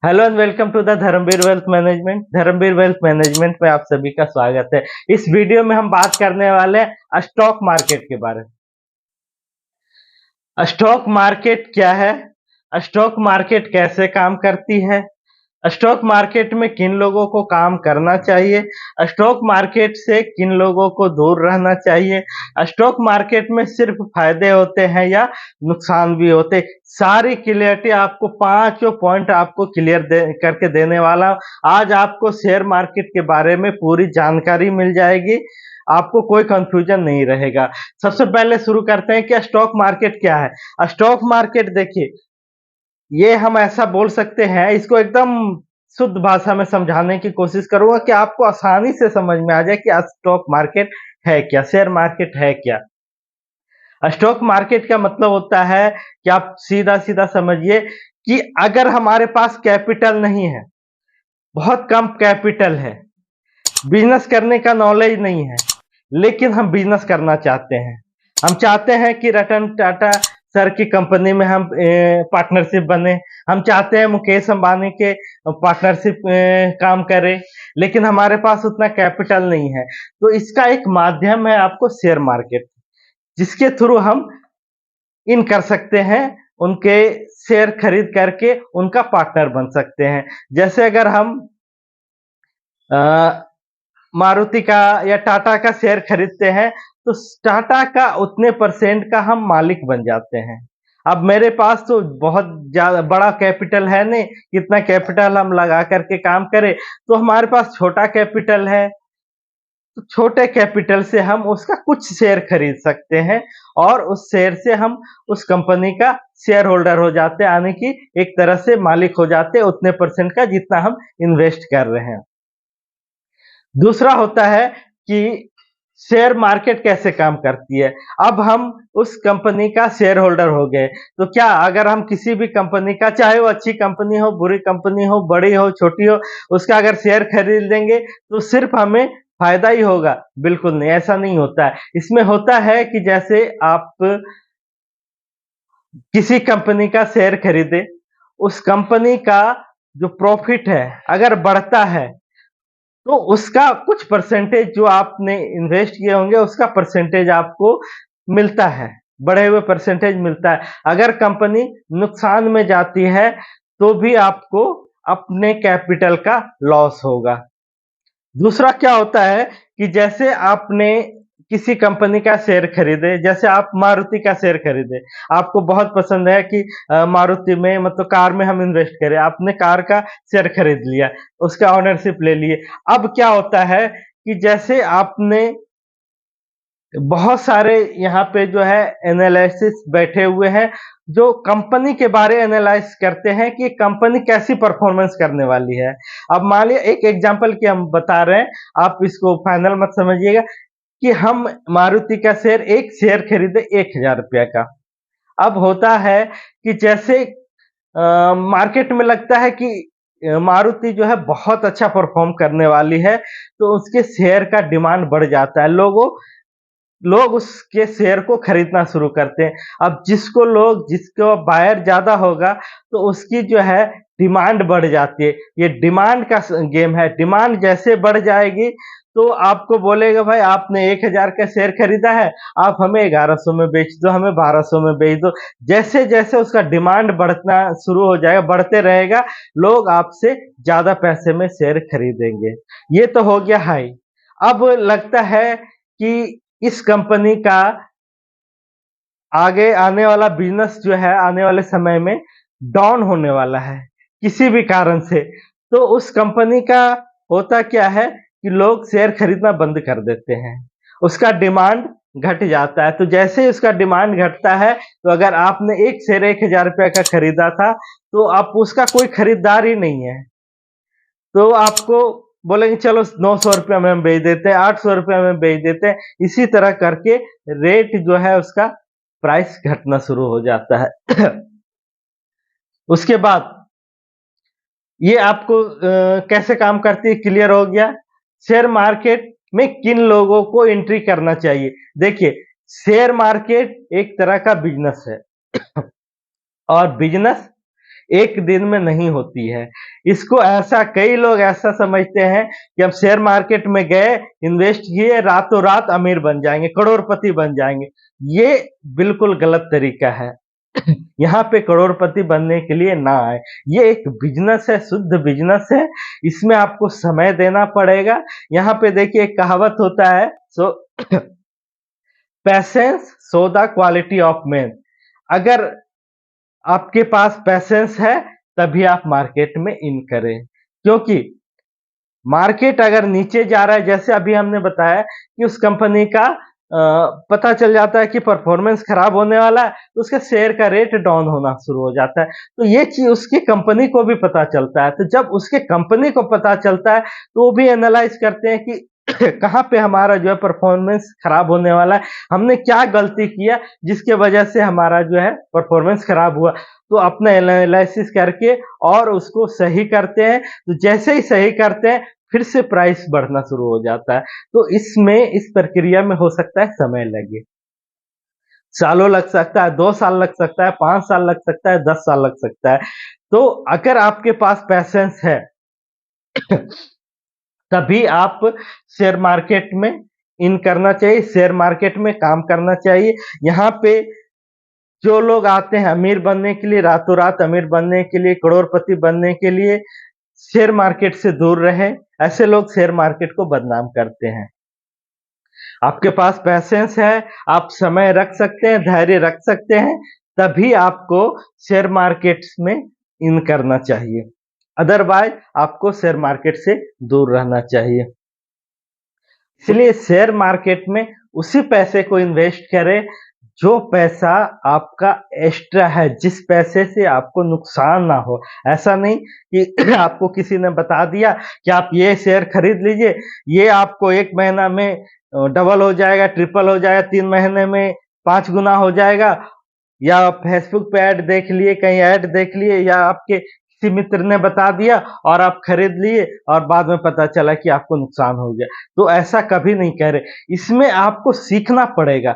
Hello and welcome to the Dharamvir wealth management. Dharamvir wealth management में आप सभी का स्वागत है। इस वीडियो में हम बात करने वाले हैं स्टॉक मार्केट के बारे में। स्टॉक मार्केट क्या है, स्टॉक मार्केट कैसे काम करती है, स्टॉक मार्केट में किन लोगों को काम करना चाहिए, स्टॉक मार्केट से किन लोगों को दूर रहना चाहिए, स्टॉक मार्केट में सिर्फ फायदे होते हैं या नुकसान भी होते, सारी क्लियरिटी आपको पांचों पॉइंट आपको क्लियर करके देने वाला हूं। आज आपको शेयर मार्केट के बारे में पूरी जानकारी मिल जाएगी, आपको कोई कंफ्यूजन नहीं रहेगा। सबसे पहले शुरू करते हैं कि स्टॉक मार्केट क्या है। स्टॉक मार्केट देखिए, ये हम ऐसा बोल सकते हैं, इसको एकदम शुद्ध भाषा में समझाने की कोशिश करूंगा कि आपको आसानी से समझ में आ जाए कि स्टॉक मार्केट है क्या, शेयर मार्केट है क्या। स्टॉक मार्केट का मतलब होता है कि आप सीधा सीधा समझिए कि अगर हमारे पास कैपिटल नहीं है, बहुत कम कैपिटल है, बिजनेस करने का नॉलेज नहीं है, लेकिन हम बिजनेस करना चाहते हैं, हम चाहते हैं कि रतन टाटा सर की कंपनी में हम पार्टनरशिप बने, हम चाहते हैं मुकेश अंबानी के पार्टनरशिप काम करें, लेकिन हमारे पास उतना कैपिटल नहीं है। तो इसका एक माध्यम है आपको शेयर मार्केट, जिसके थ्रू हम इन कर सकते हैं, उनके शेयर खरीद करके उनका पार्टनर बन सकते हैं। जैसे अगर हम मारुति का या टाटा का शेयर खरीदते हैं तो टाटा का उतने परसेंट का हम मालिक बन जाते हैं। अब मेरे पास तो बहुत ज्यादा बड़ा कैपिटल है नहीं, कितना कैपिटल हम लगा करके काम करें, तो हमारे पास छोटा कैपिटल है, तो छोटे कैपिटल से हम उसका कुछ शेयर खरीद सकते हैं और उस शेयर से हम उस कंपनी का शेयर होल्डर हो जाते हैं, यानी कि एक तरह से मालिक हो जाते हैं उतने परसेंट का जितना हम इन्वेस्ट कर रहे हैं। दूसरा होता है कि शेयर मार्केट कैसे काम करती है। अब हम उस कंपनी का शेयर होल्डर हो गए, तो क्या अगर हम किसी भी कंपनी का, चाहे वो अच्छी कंपनी हो, बुरी कंपनी हो, बड़ी हो, छोटी हो, उसका अगर शेयर खरीद लेंगे तो सिर्फ हमें फायदा ही होगा? बिल्कुल नहीं, ऐसा नहीं होता है। इसमें होता है कि जैसे आप किसी कंपनी का शेयर खरीदे, उस कंपनी का जो प्रॉफिट है अगर बढ़ता है तो उसका कुछ परसेंटेज जो आपने इन्वेस्ट किए होंगे उसका परसेंटेज आपको मिलता है, बढ़े हुए परसेंटेज मिलता है। अगर कंपनी नुकसान में जाती है तो भी आपको अपने कैपिटल का लॉस होगा। दूसरा क्या होता है कि जैसे आपने किसी कंपनी का शेयर खरीदे, जैसे आप मारुति का शेयर खरीदे, आपको बहुत पसंद है कि मारुति में मतलब कार में हम इन्वेस्ट करें, आपने कार का शेयर खरीद लिया, उसका ओनरशिप ले लिए। अब क्या होता है कि जैसे आपने बहुत सारे यहाँ पे जो है एनालिसिस बैठे हुए हैं जो कंपनी के बारे एनालाइज करते हैं कि कंपनी कैसी परफॉर्मेंस करने वाली है। अब मान लिया एक एग्जांपल की हम बता रहे हैं, आप इसको फाइनल मत समझिएगा, कि हम मारुति का शेयर, एक शेयर खरीदे 1000 रुपया का। अब होता है कि जैसे मार्केट में लगता है कि मारुति जो है बहुत अच्छा परफॉर्म करने वाली है, तो उसके शेयर का डिमांड बढ़ जाता है, लोग उसके शेयर को खरीदना शुरू करते हैं। अब जिसको बायर ज्यादा होगा तो उसकी जो है डिमांड बढ़ जाती है। ये डिमांड का गेम है, डिमांड जैसे बढ़ जाएगी तो आपको बोलेगा भाई आपने 1000 का शेयर खरीदा है, आप हमें 1100 में बेच दो, हमें 1200 में बेच दो। जैसे जैसे उसका डिमांड बढ़ना शुरू हो जाएगा, बढ़ते रहेगा, लोग आपसे ज्यादा पैसे में शेयर खरीदेंगे। ये तो हो गया हाई। अब लगता है कि इस कंपनी का आगे आने वाला बिजनेस जो है आने वाले समय में डाउन होने वाला है किसी भी कारण से, तो उस कंपनी का होता क्या है कि लोग शेयर खरीदना बंद कर देते हैं, उसका डिमांड घट जाता है। तो जैसे ही उसका डिमांड घटता है, तो अगर आपने एक शेयर 1000 रुपया का खरीदा था तो आप उसका कोई खरीदार ही नहीं है, तो आपको बोलेंगे चलो 900 रुपया में हम बेच देते हैं, 800 रुपया में बेच देते हैं। इसी तरह करके रेट जो है उसका प्राइस घटना शुरू हो जाता है। उसके बाद ये आपको कैसे काम करती है क्लियर हो गया। शेयर मार्केट में किन लोगों को एंट्री करना चाहिए। देखिए, शेयर मार्केट एक तरह का बिजनेस है और बिजनेस एक दिन में नहीं होती है। इसको ऐसा कई लोग ऐसा समझते हैं कि हम शेयर मार्केट में गए, इन्वेस्ट किए, रातों रात अमीर बन जाएँगे, करोड़पति बन जाएँगे। ये बिल्कुल गलत तरीका है। यहाँ पे करोड़पति बनने के लिए ना आए। ये एक बिज़नेस है, शुद्ध बिज़नेस है। इसमें आपको समय देना पड़ेगा। यहाँ पे देखिए एक कहावत होता है, so patience show the quality of man. अगर आपके पास पैशंस है, तभी आप मार्केट में इन करें। क्योंकि मार्केट अगर नीचे जा रहा है, जैसे अभी हमने बताया कि उस कंपनी का पता चल जाता है कि परफॉर्मेंस खराब होने वाला है, तो उसके शेयर का रेट डाउन होना शुरू हो जाता है। तो ये चीज़ उसकी कंपनी को भी पता चलता है। तो जब उसके कंपनी को पता चलता है, तो वो भी एनालाइज़ करते हैं कि कहाँ पे हमारा जो है परफॉर्मेंस खराब होने वाला है, हमने क्या गलती किया जिसके वजह से हमारा जो है परफॉर्मेंस खराब हुआ। तो अपना एनालिसिस करके और उसको सही करते हैं। तो जैसे ही सही करते हैं, फिर से प्राइस बढ़ना शुरू हो जाता है। तो इसमें इस प्रक्रिया में हो सकता है समय लगे। सालों लग सकता है, 2 साल लग सकता है, 5 साल लग सकता है, 10 साल लग सकता है। तो अगर आपके पास पैशंस है तभी आप शेयर मार्केट में इन करना चाहिए, शेयर मार्केट में काम करना चाहिए। यहाँ पे जो लोग आते हैं अमीर बनने के लिए, रातों रात अमीर बनने के लिए, करोड़पति बनने के लिए, शेयर मार्केट से दूर रहें। ऐसे लोग शेयर मार्केट को बदनाम करते हैं। आपके पास पैशंस है, आप समय रख सकते हैं, धैर्य रख सकते हैं, तभी आपको शेयर मार्केट्स में इन करना चाहिए। अदरवाइज़ आपको शेयर मार्केट से दूर रहना चाहिए। इसलिए शेयर मार्केट में उसी पैसे को इन्वेस्ट करें, जो पैसा आपका एक्स्ट्रा है, जिस पैसे से आपको नुकसान ना हो। ऐसा नहीं कि आपको किसी ने बता दिया कि आप ये शेयर खरीद लीजिए, ये आपको 1 महीना में डबल हो जाएगा, ट्रिपल हो जाएगा, 3 महीने में 5 गुना हो जाएगा। या फेसबुक पे ऐड देख लिए, कहीं ऐड देख लिए या आपके किसी मित्र ने बता दिया और आप खरीद लिए और बाद में पता चला कि आपको नुकसान हो गया। तो ऐसा कभी नहीं करें। इसमें आपको सीखना पड़ेगा।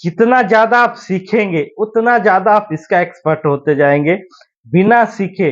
जितना ज़्यादा आप सीखेंगे, उतना ज़्यादा आप इसका एक्सपर्ट होते जाएँगे। बिना सीखे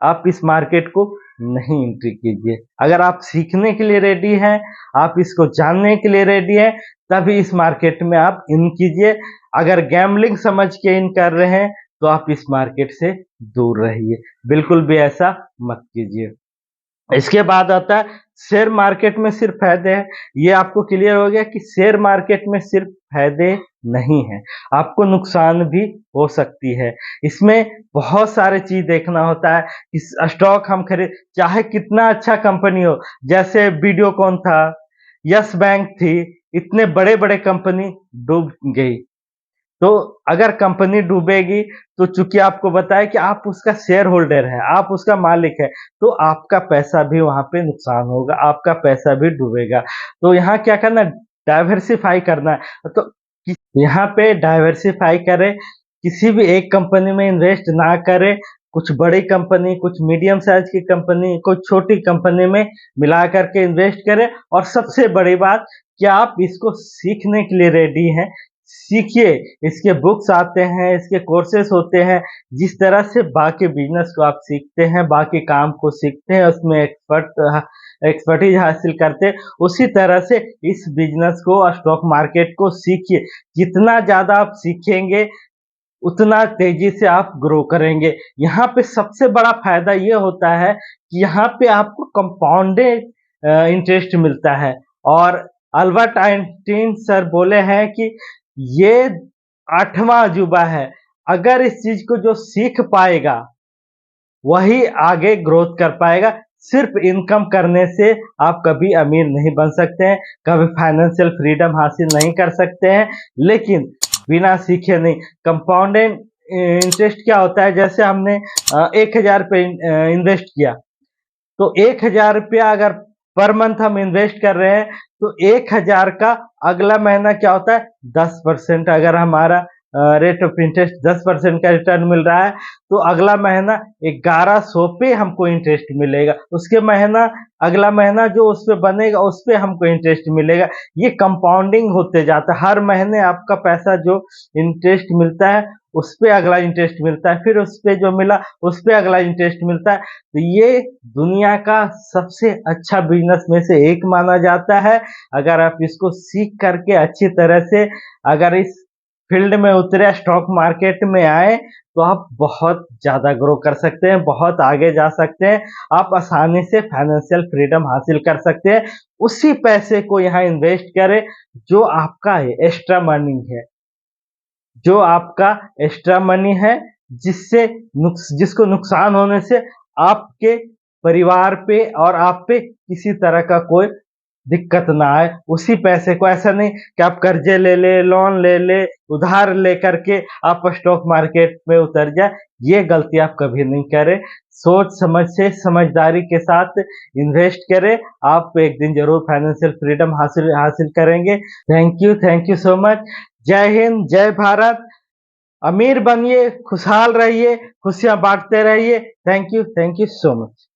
आप इस मार्केट को नहीं एंट्री कीजिए। अगर आप सीखने के लिए रेडी हैं, आप इसको जानने के लिए रेडी हैं, तभी इस मार्केट में आप इन कीजिए। अगर गैम्बलिंग समझ के इन कर रहे हैं, तो आप इस मार्केट से दूर रहिए। बिल्कुल भी ऐसा मत कीजिए। इसके बाद आता है शेयर मार्केट में सिर्फ फायदे हैं। ये आपको क्लियर हो गया कि शेयर मार्केट में सिर्फ फायदे नहीं हैं, आपको नुकसान भी हो सकती है। इसमें बहुत सारी चीज़ देखना होता है। इस स्टॉक हम खरीद, चाहे कितना अच्छा कंपनी हो, जैसे वीडियोकॉन था, यस बैंक थी, इतने बड़े-बड़े कंपनी डूब गई। तो अगर कंपनी डूबेगी, तो चूँकि आपको बताया कि आप उसका शेयर होल्डर हैं, आप उसका मालिक हैं, तो आपका पैसा भी वहाँ पे नुकसान होगा, आपका पैसा भी डूबेगा। तो यहाँ क्या करना है, डाइवर्सिफ़ाई करना है। तो यहाँ पे डाइवर्सिफ़ाई करें, किसी भी एक कंपनी में इन्वेस्ट ना करें, कुछ बड़ी कंपनी, कुछ मीडियम साइज़ की कंपनी, कुछ छोटी कंपनी में मिला कर के इन्वेस्ट करें। और सबसे बड़ी बात कि आप इसको सीखने के लिए रेडी हैं, सीखिए। इसके बुक्स आते हैं, इसके कोर्सेज़ होते हैं। जिस तरह से बाकी बिज़नेस को आप सीखते हैं, बाकी काम को सीखते हैं, उसमें एक्सपर्टीज़ हासिल करते हैं, उसी तरह से इस बिज़नेस को, स्टॉक मार्केट को सीखिए। जितना ज़्यादा आप सीखेंगे, उतना तेज़ी से आप ग्रो करेंगे। यहाँ पे सबसे बड़ा फ़ायदा ये होता है कि यहाँ पे आपको कंपाउंडेड इंटरेस्ट मिलता है। और अल्बर्ट आइंस्टीन सर बोले हैं कि ये 8वां अजूबा है। अगर इस चीज़ को जो सीख पाएगा, वही आगे ग्रोथ कर पाएगा। सिर्फ इनकम करने से आप कभी अमीर नहीं बन सकते हैं, कभी फाइनेंशियल फ्रीडम हासिल नहीं कर सकते हैं, लेकिन बिना सीखे नहीं। कंपाउंडेड इंटरेस्ट क्या होता है, जैसे हमने 1000 रुपए इन्वेस्ट किया, तो 1000 रुपया अगर पर मंथ हम इन्वेस्ट कर रहे हैं, तो 1000 का अगला महीना क्या होता है, 10%। अगर हमारा रेट ऑफ इंटरेस्ट 10% का रिटर्न मिल रहा है, तो अगला महीना 1100 पे हमको इंटरेस्ट मिलेगा। उसके महीना, अगला महीना जो उस पे बनेगा, उस पे हमको इंटरेस्ट मिलेगा। ये कंपाउंडिंग होते जाता है। हर महीने आपका पैसा जो इंटरेस्ट मिलता है, उस पे अगला इंटरेस्ट मिलता है, फिर उस पे जो मिला उस पे अगला इंटरेस्ट मिलता है। तो ये दुनिया का सबसे अच्छा बिज़नेस में से एक माना जाता है। अगर आप इसको सीख करके अच्छी तरह से अगर इस फील्ड में उतरे, स्टॉक मार्केट में आए, तो आप बहुत ज़्यादा ग्रो कर सकते हैं, बहुत आगे जा सकते हैं। आप आसानी से फाइनेंशियल फ्रीडम हासिल कर सकते हैं। उसी पैसे को यहाँ इन्वेस्ट करें जो आपका एक्स्ट्रा मनी है, जो आपका एक्स्ट्रा मनी है, जिसको नुकसान होने से आपके परिवार पे और आप पे किसी तरह का कोई दिक्कत ना आए। उसी पैसे को ऐसा नहीं कि आप कर्जे ले ले, लोन ले ले, उधार लेकर के आप स्टॉक मार्केट में उतर जाए, ये गलती आप कभी नहीं करें। सोच समझ से, समझदारी के साथ इन्वेस्ट करें, आप एक दिन ज़रूर फाइनेंशियल फ्रीडम हासिल हासिल करेंगे। Thank you so much. जय हिंद, जय भारत। अमीर बनिए, खुशहाल रहिए, खुशियाँ बाँटते रहिए। Thank you so much.